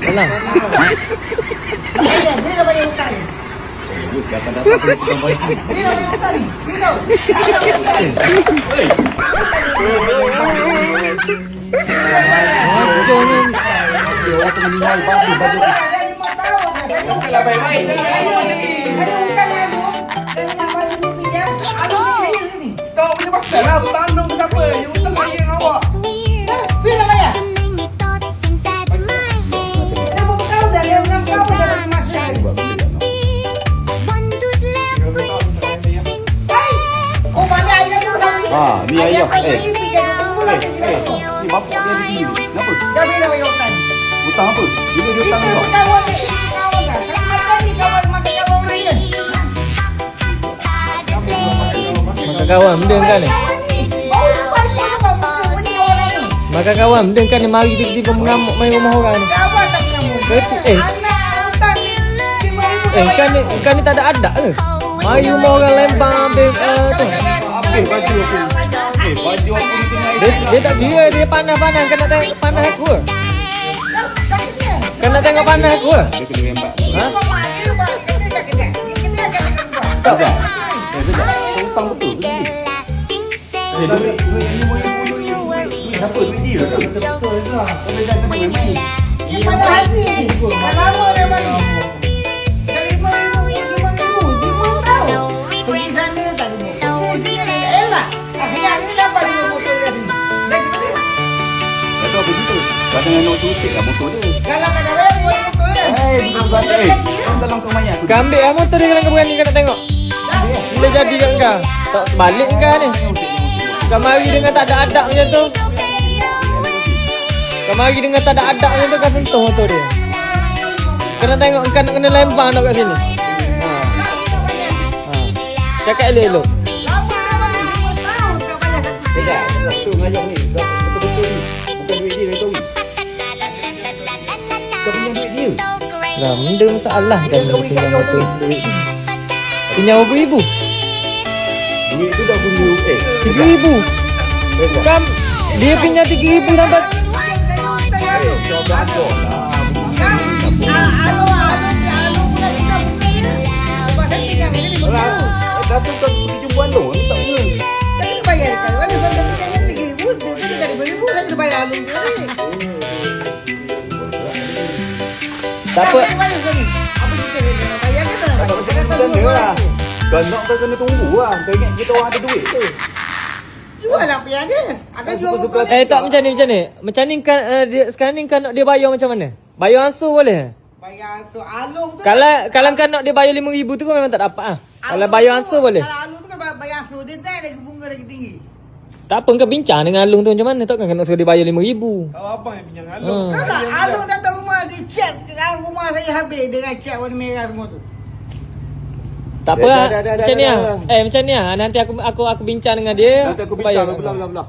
Alah. Dia dah bayar hutang ni. Dapat kita bayar. Dia dah bayar hutang ni. Dia tahu. Bocor ni. Dia orang tengah meninggal baju. Dah 5 tahun. Kalau baik-baik. Ada hutang Alu. Dan nak bagi duit pinjam. Alu ni kaya ni. Kau punya pasal lah. Aku tanggung ke siapa? Yang hutang saya dengan awak. Dia dah bayar. Dah berapa tahun dah. Dia dengan kau dah dapat masa. Oh, mana ayah tu hutang ni? Ni ayah. Ni bapak dia di sini. Kenapa? Dah bila bayar hutang ni? Hutang apa? Dia hutang Itu kau. hutang orang ni. Kawan dah. Kalau makan ni kawan makan kawan lain. Makan kawan benda kan ni. Bau tu banyak apa muka punya orang lain. Makan kawan benda kan ni mari tiba-tiba mengamuk main rumah orang ni. Kawan tak mengamuk. Betul, Anak hutang ni. Kan ni tak ada adat ke? Mari rumah orang lempang ambil tu. Baju aku. Baju aku ni tengah Dia tak dia panas-panas kan nak tengok panas aku ke? Kan nak tengok panas aku ke? dia kena rembat. Ha? Tak. Hutang betul ke ni? Duit yang ni mau siapa duit dia? Betul lah. Boleh dah kena main. Pada hati ni. Dah lama dah bagi. Dari 5,000 tahu. Pergi sana tak ada motor. Pergi sini tak ada. Elak. Akhirnya hari ni dapat dia motor kat sini. Dah kita. Tak tahu apa gitu. Kau jangan nak susik lah motor dia. Kalau tak ada motor dia. Bukan berani. Kau dalam kau mayat. Kau ambil lah motor dia kalau kau berani kau nak tengok. Boleh jadi kat kau. Tak balik kau ni. Kau mari dengan tak ada adab macam tu. Kau mari dengan tak ada adab macam tu kau sentuh motor dia. Kau nak tengok kau nak kena lempang nak kat sini. Ha. Cakap elok-elok. Tidak. Tu ngajak ni. Betul-betul ni. Bukan duit dia tahu. Kau punya duit dia. Lah, benda masalah kan pinjam motor. Pinjam berapa ribu? Duit tu dah punya 3,000. Kan dia pinjam 3,000 sampai Kata kau pergi jumpa Alung, ni tak punya. tak apa. Tak macam mana lah. Kau nak kau kena tunggu lah. Kau ingat kita orang ada duit tu. Jual apa yang ada? Ada jual Suka-suka. motor. Tak macam ni. Macam ni kan dia sekarang ni kan nak dia bayar macam mana? Bayar ansur boleh? Bayar so Alung tu. Kalau kau nak dia bayar 5,000 tu kau memang tak dapat ah. Kalau bayar ansur boleh. Kalau Alung tu kan bayar so dia naik lagi bunga lagi tinggi. Tak apa kau bincang dengan Alung tu macam mana? Takkan kau nak suruh dia bayar 5,000. Kau abang yang pinjam Alung. Tahu tak Alung datang rumah dia chat rumah saya habis dengan chat warna merah semua tu. Tak apa Dah, lah. dah, dah, Macam ni dah, ah. Macam ni ah. Nanti aku bincang dengan dia. Nanti aku bayar bincang kat kau. belah.